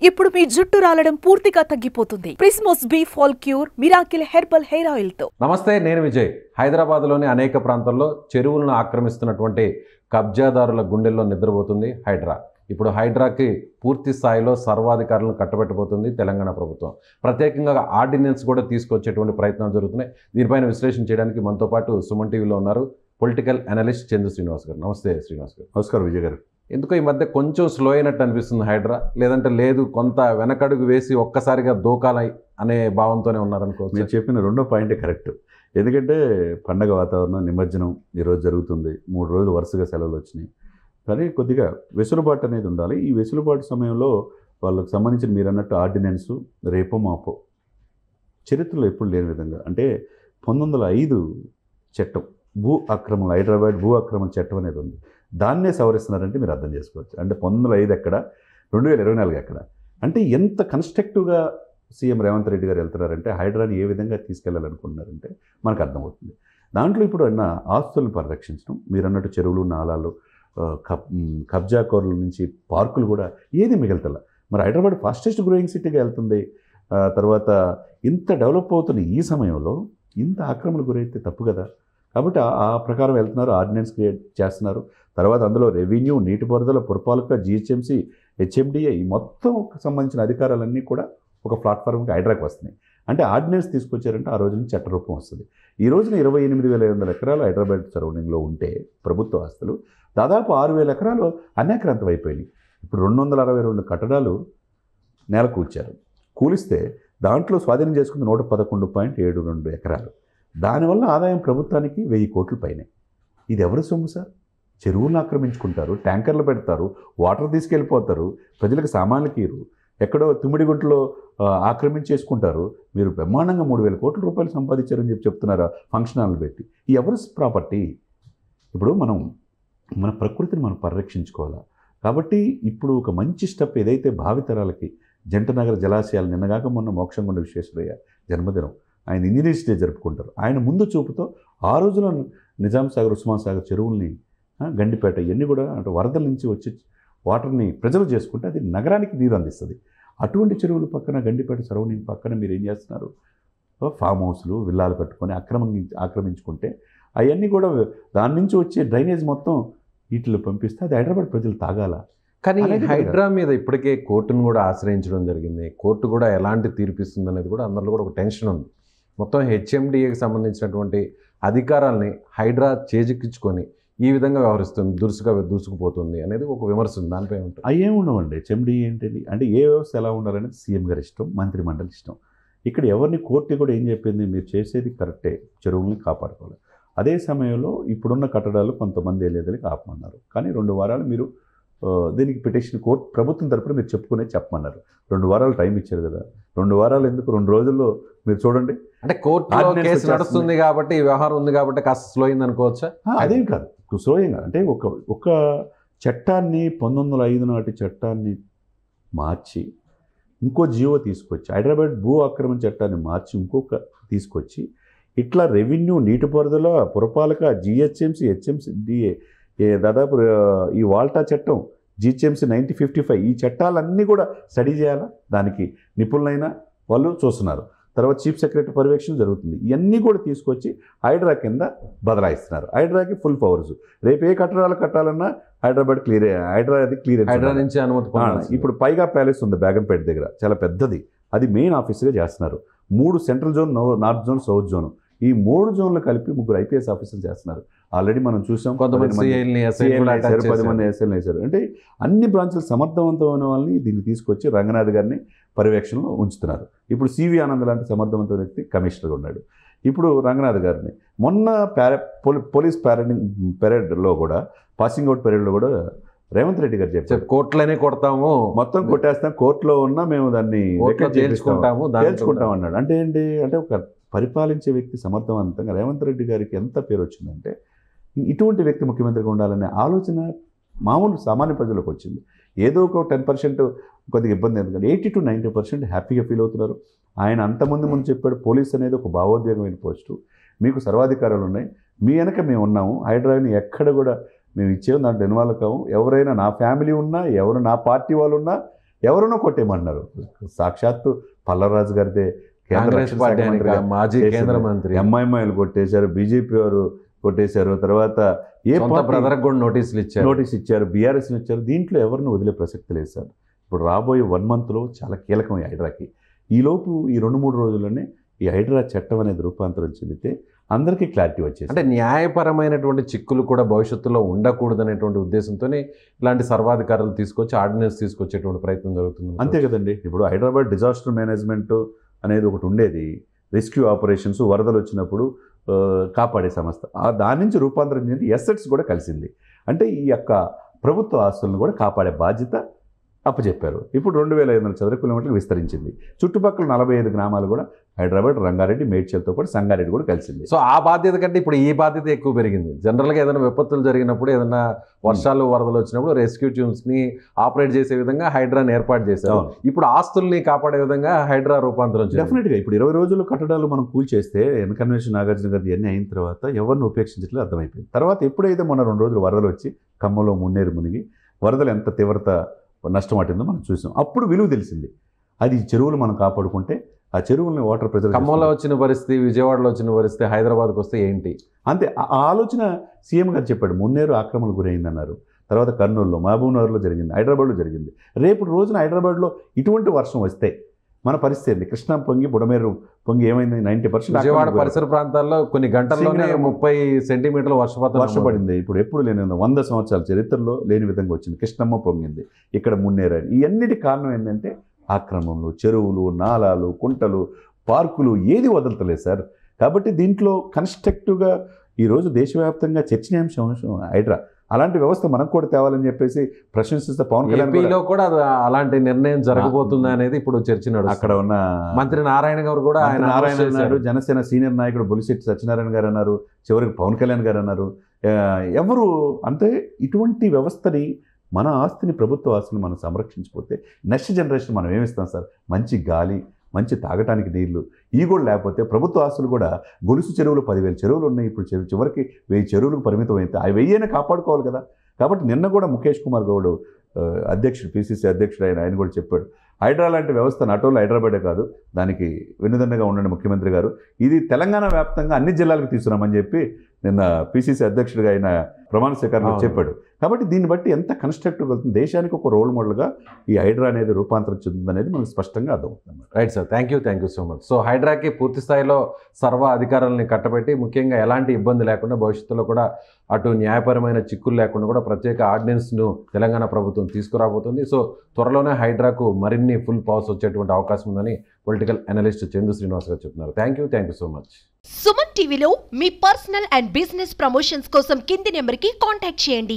ఇప్పుడు మీ జుట్టు రాలడం పూర్తిగా తగ్గిపోతుంది. ప్రిస్మోస్ B fall cure miracle herbal hair ఆయిల్ తో. నమస్తే, నేను విజయ్. హైదరాబాద్లోని అనేక ప్రాంతాల్లో చెరువులను ఆక్రమిస్తున్నటువంటి కబ్జాదారుల గుండెల్లో నిద్రపోతుంది హైడ్రా. ఇప్పుడు హైడ్రాకి పూర్తి స్థాయిలో సర్వాధికారులను కట్టబెట్టబోతుంది తెలంగాణ ప్రభుత్వం. ప్రత్యేకంగా ఆర్డినెన్స్ కూడా తీసుకొచ్చేటువంటి ప్రయత్నాలు జరుగుతున్నాయి. దీనిపైన విశ్లేషణ చేయడానికి మనతో పాటు సుమన్ టీవీలో ఉన్నారు పొలిటికల్ అనలిస్ట్ చందు శ్రీనివాస్ గారు. నమస్తే శ్రీనివాస్ గారు. నమస్కారం విజయ్ గారు. ఎందుకో ఈ మధ్య కొంచెం స్లో అయినట్టు అనిపిస్తుంది హైడ్రా, లేదంటే లేదు కొంత వెనకడుగు వేసి ఒక్కసారిగా దూకాలి అనే భావంతోనే ఉన్నారనుకోవచ్చు. మీరు చెప్పిన రెండో పాయింటే కరెక్ట్. ఎందుకంటే పండగ వాతావరణం, నిమజ్జనం ఈరోజు జరుగుతుంది. 3 రోజులు వరుసగా సెలవులు వచ్చినాయి. కానీ కొద్దిగా వెసులుబాటు అనేది ఉండాలి. ఈ వెసులుబాటు సమయంలో వాళ్ళకు సంబంధించిన మీరు అన్నట్టు ఆర్డినెన్సు రేపో మాపో చరిత్రలో ఎప్పుడు లేని విధంగా, అంటే 1905 చట్టం భూ ఆక్రమణ, హైదరాబాద్ భూ ఆక్రమణ చట్టం అనేది ఉంది. దాన్నే సవరిస్తున్నారంటే మీరు అర్థం చేసుకోవచ్చు. అంటే 1905 ఎక్కడ, 2024 ఎక్కడ, అంటే ఎంత కన్స్ట్రక్టివ్గా సీఎం రేవంత్ రెడ్డి గారు వెళ్తున్నారంటే హైడ్రాని ఏ విధంగా తీసుకెళ్లాలనుకుంటున్నారంటే మనకు అర్థమవుతుంది. దాంట్లో ఇప్పుడు అన్న ఆస్తులను పరిరక్షించడం, మీరు అన్నట్టు చెరువులు, నాలాలు, కబ్జాకోరుల నుంచి పార్కులు కూడా ఏది మిగలతల. మరి హైదరాబాద్ ఫాస్టెస్ట్ గ్రోయింగ్ సిటీగా వెళ్తుంది. తర్వాత ఇంత డెవలప్ అవుతున్న ఈ సమయంలో ఇంత ఆక్రమణ గురైతే తప్పు కదా. కాబట్టి ఆ ప్రకారం వెళ్తున్నారు, ఆర్డినెన్స్ క్రియేట్ చేస్తున్నారు. తర్వాత అందులో రెవెన్యూ, నీటిపారుదల, పురపాలక, జిహెచ్ఎంసీ, హెచ్ఎండిఏ ఈ మొత్తం సంబంధించిన అధికారాలన్నీ కూడా ఒక ప్లాట్ఫామ్కి హైడ్రాకి వస్తున్నాయి. అంటే ఆర్డినెన్స్ తీసుకొచ్చారంటే ఆ రోజు నుంచి చట్టరూపం వస్తుంది. ఈ రోజున 28,500 ఎకరాలు హైదరాబాద్ సరౌండింగ్లో ఉంటే ప్రభుత్వ ఆస్తులు దాదాపు 6,000 ఎకరాలు అన్యాక్రాంతం అయిపోయినాయి. ఇప్పుడు 262 కట్టడాలు నేల కూల్చారు. కూలిస్తే దాంట్లో స్వాధీనం చేసుకుంది 111.72 ఎకరాలు. దానివల్ల ఆదాయం ప్రభుత్వానికి 1000 కోట్ల పైనే. ఇది ఎవరి సొమ్ము సార్? చెరువులను ఆక్రమించుకుంటారు, ట్యాంకర్లు పెడతారు, వాటర్ తీసుకెళ్ళిపోతారు, ప్రజలకు సామాన్లకి ఇరు, ఎక్కడో తుమ్మిడిగుంటలో ఆక్రమించేసుకుంటారు. మీరు బ్రహ్మాండంగా 3,000 కోట్ల రూపాయలు సంపాదించారని చెప్తున్నారా ఫంక్షన్ హాల్ పెట్టి? ఈ ఎవరి ప్రాపర్టీ? ఇప్పుడు మన ప్రకృతిని మనం పరిరక్షించుకోవాలా. కాబట్టి ఇప్పుడు ఒక మంచి స్టెప్ ఏదైతే భావితరాలకి జంటనగర జలాశయాలు, నిన్నగాక మొన్న మోక్షంగుండ విశ్వేశ్వరయ్య జన్మదినం, ఆయన ఇంజనీర్స్ డే జరుపుకుంటారు. ఆయన ముందు చూపుతో ఆ రోజున నిజాం సాగర్, ఉస్మాన్ సాగర్ చెరువుల్ని, గండిపేట ఇవన్నీ కూడా అంటే వరదల నుంచి వచ్చి వాటర్ని ప్రిజర్వ్ చేసుకుంటే అది నగరానికి నీరు అందిస్తుంది. అటువంటి చెరువుల పక్కన, గండిపేట సరౌండింగ్ పక్కన మీరు ఏం చేస్తున్నారు? ఫామ్ హౌస్లు, విల్లాలు కట్టుకొని ఆక్రమించుకుంటే అవన్నీ కూడా దాని నుంచి వచ్చే డ్రైనేజ్ మొత్తం వీటిలో పంపిస్తే అది హైదరాబాద్ ప్రజలు తాగాల. కానీ హైడ్రా మీద ఇప్పటికే కోర్టును కూడా ఆశ్రయించడం జరిగింది. కోర్టు కూడా ఎలాంటి తీర్పిస్తుంది అనేది కూడా అందరిలో కూడా ఒక టెన్షన్ ఉంది. మొత్తం హెచ్ఎండిఏకి సంబంధించినటువంటి అధికారాలని హైడ్రా చేజిక్కించుకొని ఈ విధంగా వ్యవహరిస్తుంది, దూసుకుపోతుంది అనేది ఒక విమర్శ ఉంది. దానిపై ఉంటుంది. అవి ఏమి ఉండవండి. హెచ్ఎండిఏ ఏంటిది అంటే ఏ వ్యవస్థ ఎలా ఉండాలనేది సీఎం గారి ఇష్టం, మంత్రి మండలి ఇష్టం. ఇక్కడ ఎవరిని కోర్టు కూడా ఏం చెప్పింది, మీరు చేసేది కరెక్టే, చెరువుల్ని కాపాడుకోవాలి. అదే సమయంలో ఇప్పుడున్న కట్టడాలు కొంతమంది వెళ్ళేదానికి ఆపమన్నారు. కానీ 2 వారాలు మీరు దీనికి పిటిషన్ కోర్టు ప్రభుత్వం తరపున మీరు చెప్పమన్నారు. 2 వారాలు టైం ఇచ్చారు కదా. 2 వారాలు ఎందుకు? 2 రోజుల్లో మీరు చూడండి. అంటే కోర్టులో కేసు నడుస్తుంది కాబట్టి, ఈ వ్యవహారం ఉంది కాబట్టి కాస్త స్లో అయింది అనుకోవచ్చా? అదేం కాదు, స్లో అయింది. అంటే ఒక చట్టాన్ని 1905 నాటి చట్టాన్ని మార్చి ఇంకో జీవో తీసుకొచ్చి, హైదరాబాద్ భూ ఆక్రమణ చట్టాన్ని మార్చి ఇంకొక తీసుకొచ్చి, ఇట్లా రెవెన్యూ, నీటిపారుదల, పురపాలక, జిహెచ్ఎంసీ, హెచ్ఎండిఏ, దాదాపు ఈ వాల్టా చట్టం, జిహెచ్ఎంసీ 1955 ఈ చట్టాలన్నీ కూడా స్టడీ చేయాలా. దానికి నిపుణులైన వాళ్ళు చూస్తున్నారు. తర్వాత చీఫ్ సెక్రటరీ పర్యవేక్షణ జరుగుతుంది. ఇవన్నీ కూడా తీసుకొచ్చి హైడ్రా కింద బదలాయిస్తున్నారు. హైడ్రాకి ఫుల్ పవర్స్. రేపు ఏ కట్టడాలు కట్టాలన్నా హైదరాబాద్ హైడ్రా నుంచి అనుమతి. ఇప్పుడు పైగా ప్యాలెస్ ఉంది బేగంపేట దగ్గర, చాలా పెద్దది. అది మెయిన్ ఆఫీస్గా చేస్తున్నారు. 3 central zone, north zone, south zone, ఈ 3 జోన్లు కలిపి 3 ఐపీఎస్ ఆఫీసర్లు చేస్తున్నారు. ఆల్రెడీ మనం చూసాం. కొంతమంది 10 మంది ఎస్ఐలు వేశారు. అంటే అన్ని బ్రాంచ్లు సమర్థవంతమైన వాళ్ళని దీన్ని తీసుకొచ్చి రంగనాథ్ గారిని పర్యవేక్షణలో ఉంచుతున్నారు. ఇప్పుడు సివి ఆనంద్ లాంటి సమర్థవంతమైన వ్యక్తి కమిషనర్గా ఉన్నాడు. ఇప్పుడు రంగనాథ్ గారిని మొన్న పోలీస్ పెరేడ్లో కూడా, పాసింగ్ అవుట్ పెరేడ్లో కూడా రేవంత్ రెడ్డి గారు చెప్పారు, కోర్టులోనే కొడతాము, మొత్తం కొట్టేస్తాం, కోర్టులో ఉన్నా మేము దాన్ని తేల్చుకుంటాం అన్నాడు. అంటే ఏంటి అంటే ఒక పరిపాలించే వ్యక్తి సమర్థవంతంగా రేవంత్ రెడ్డి గారికి ఎంత పేరు వచ్చిందంటే ఇటువంటి వ్యక్తి ముఖ్యమంత్రిగా ఉండాలనే ఆలోచన మామూలు సామాన్య ప్రజలకు వచ్చింది. ఏదో ఒక 10% కొద్దిగా ఇబ్బంది, ఎందుకంటే 80 to 90% హ్యాపీగా ఫీల్ అవుతున్నారు. ఆయన అంతమంది చెప్పాడు, పోలీస్ అనేది ఒక భావోద్వేగమైన పోస్టు, మీకు సర్వాధికారాలు ఉన్నాయి, మీ వెనక మేము ఉన్నాము, హైడ్రాని ఎక్కడ కూడా మేము ఇచ్చేము, దాంట్లో ఇన్వాల్వ్ కావు, ఎవరైనా నా ఫ్యామిలీ ఉన్నా, ఎవరు నా పార్టీ వాళ్ళు ఉన్నా ఎవరినో కొట్టేయమంటున్నారు. సాక్షాత్తు పల్లవరాజు గారిదే కాంగ్రెస్ పార్టీ మాజీ కేంద్ర మంత్రి, ఎంఐఎంఐలు కొట్టేశారు, బీజేపీ వారు కొట్టేశారు, తర్వాత ఏ బ్రదర్ కూడా నోటీస్ ఇచ్చారు, బీఆర్ఎస్ ఇచ్చారు. దీంట్లో ఎవరిని వదిలే ప్రసక్తి లేదు సార్. ఇప్పుడు రాబోయే 1 monthలో చాలా కీలకం ఈ హైడ్రాకి. ఈలోపు ఈ 2-3 రోజుల్లోనే ఈ హైడ్రా చట్టం అనేది రూపాంతరం చెందితే అందరికీ క్లారిటీ వచ్చేసి, అంటే న్యాయపరమైనటువంటి చిక్కులు కూడా భవిష్యత్తులో ఉండకూడదనేటువంటి ఉద్దేశంతోనే ఇలాంటి సర్వాధికారులు తీసుకొచ్చి ఆర్డినెన్స్ తీసుకొచ్చేటువంటి ప్రయత్నం జరుగుతుంది. అంతే కదండి. ఇప్పుడు హైదరాబాద్ డిజాస్టర్ మేనేజ్మెంట్ అనేది ఒకటి ఉండేది, రెస్క్యూ ఆపరేషన్స్, వరదలు వచ్చినప్పుడు కాపాడే సంస్థ. దాని నుంచి రూపాంతరం చెంది ఎసెట్స్ కూడా కలిసింది. అంటే ఈ యొక్క ప్రభుత్వ ఆస్తులను కూడా కాపాడే బాధ్యత అప్పచెప్పారు. ఇప్పుడు 2500 చదరపు కిలోమీటర్లు విస్తరించింది. చుట్టుపక్కల 45 గ్రామాలు కూడా హైదరాబాద్, రంగారెడ్డి, మేడ్చల్తో పాటు సంగారెడ్డి కూడా కలిసింది. సో ఆ బాధ్యత కంటే ఇప్పుడు ఈ బాధ్యత ఎక్కువ పెరిగింది. జనరల్గా ఏదైనా విపత్తులు జరిగినప్పుడు, ఏదైనా వర్షాలు వరదలు వచ్చినప్పుడు రెస్క్యూ టీమ్స్ని ఆపరేట్ చేసే విధంగా హైడ్రాని ఏర్పాటు చేశారు. ఇప్పుడు ఆస్తుల్ని కాపాడే విధంగా హైడ్రా రూపాంతరం. డెఫినెట్గా ఇప్పుడు 20 రోజులు కట్టడాలు మనం కూల్చేస్తే ఎన్కన్వెన్షన్ నాగార్జున గారి ఇవన్నీ అయిన తర్వాత ఎవరిని ఉపేక్షించట్లేదు అర్థమైపోయింది. తర్వాత ఎప్పుడైతే మొన్న 2 రోజులు వరదలు వచ్చి ఖమ్మంలో మున్నేరు మునిగి వరదలు ఎంత తీవ్రత నష్టం పట్టిందో మనం చూసాం. అప్పుడు విలువ తెలిసింది. అది చెరువులు మనం కాపాడుకుంటే ఆ చెరువుల్ని వాటర్ ప్రెజర్. ఖమ్మంలో వచ్చిన పరిస్థితి, విజయవాడలో వచ్చిన పరిస్థితి, హైదరాబాద్కి వస్తే ఏంటి? అంతే. ఆ ఆలోచన సీఎం గారు చెప్పాడు. మున్నేరు ఆక్రమణకు గురైందన్నారు. తర్వాత కర్నూలులో, మహబూబ్నగర్లో జరిగింది, హైదరాబాద్లో జరిగింది. రేపు రోజున హైదరాబాద్లో ఇటువంటి వర్షం వస్తే మన పరిస్థితి ఏంటి? కృష్ణా పొంగి, బుడమేరు పొంగి ఏమైంది? 90%. విజయవాడ పరిసర ప్రాంతాల్లో కొన్ని గంటల్లోనే 30 సెంటీమీటర్ల వర్షం పడింది. ఇప్పుడు ఎప్పుడు లేని 100 సంవత్సరాల చరిత్రలో లేని విధంగా వచ్చింది. కృష్ణమ్మ పొంగింది, ఇక్కడ మున్నేరు. ఇవన్నిటి కారణం ఏంటంటే ఆక్రమణలు, చెరువులు, నాలాలు, కుంటలు, పార్కులు ఏది వదలతలేదు సార్. కాబట్టి దీంట్లో కన్స్ట్రక్టివ్గా ఈరోజు దేశవ్యాప్తంగా చర్చనీయాంశం హైడ్రా. అలాంటి వ్యవస్థ మనకు కూడా తేవాలని చెప్పేసి ప్రశంసిస్తే పవన్ కళ్యాణ్ కూడా అలాంటి నిర్ణయం జరగబోతుంది అనేది ఇప్పుడు చర్చ నడుస్తుంది. అక్కడ ఉన్న మంత్రి నారాయణ గారు కూడా, నారాయణ అన్నారు, జనసేన సీనియర్ నాయకుడు బొలిశెట్టి సత్యనారాయణ గారు అన్నారు, చివరికి పవన్ కళ్యాణ్ గారు అన్నారు. ఎవరు అంటే ఇటువంటి వ్యవస్థని, మన ఆస్తిని, ప్రభుత్వ ఆస్తిని మనం సంరక్షించిపోతే నెక్స్ట్ జనరేషన్ మనం ఏమిస్తాం సార్? మంచి గాలి, మంచి తాగటానికి నీళ్లు, ఈ కూడా లేకపోతే ప్రభుత్వ ఆస్తులు కూడా గొలుసు చెరువులు 10,000 చెరువులు ఉన్నాయి. ఇప్పుడు చివరికి 1000 చెరువులకు పరిమితం అయితే ఆ 1000 కాపాడుకోవాలి కదా. కాబట్టి నిన్న కూడా ముఖేష్ కుమార్ గౌడ్ అధ్యక్షుడు, పిసిసి అధ్యక్షుడు ఆయన కూడా చెప్పాడు, హైడ్రా లాంటి వ్యవస్థ నాట్ ఓన్లీ హైదరాబాదే కాదు, దానికి వెన్నుదన్నుగా ఉండండి ముఖ్యమంత్రి గారు, ఇది తెలంగాణ వ్యాప్తంగా అన్ని జిల్లాలకు తీసుకురామని చెప్పి నిన్న పిసిసి అధ్యక్షుడిగా ఆయన ప్రమాణ స్వీకారంలో చెప్పాడు. కాబట్టి దీన్ని బట్టి ఎంత కన్స్ట్రక్టివ్గా అవుతుంది, దేశానికి ఒక రోల్ మోడల్గా ఈ హైడ్రా అనేది రూపాంతరం చెందుతుంది అనేది మనకు స్పష్టంగా అర్థమవుతుంది. Right sir, thank you so much. So హైడ్రాకి పూర్తి స్థాయిలో సర్వ అధికారాలని కట్టబెట్టి, ముఖ్యంగా ఎలాంటి ఇబ్బంది లేకుండా భవిష్యత్తులో కూడా అటు న్యాయపరమైన చిక్కులు లేకుండా కూడా ప్రత్యేక ఆర్డినెన్స్ను తెలంగాణ ప్రభుత్వం తీసుకురాబోతుంది. సో త్వరలోనే హైడ్రాకు మరిన్ని ఫుల్ పవర్స్ వచ్చేటువంటి అవకాశం ఉందని పొలిటికల్ అనలిస్ట్ చందు శ్రీనివాస్ గారు చెప్తున్నారు. Thank you so much. Suman టీవీలో మీ పర్సనల్ అండ్ బిజినెస్ ప్రమోషన్స్ కోసం కింది నెంబర్కి కాంటాక్ట్ చేయండి.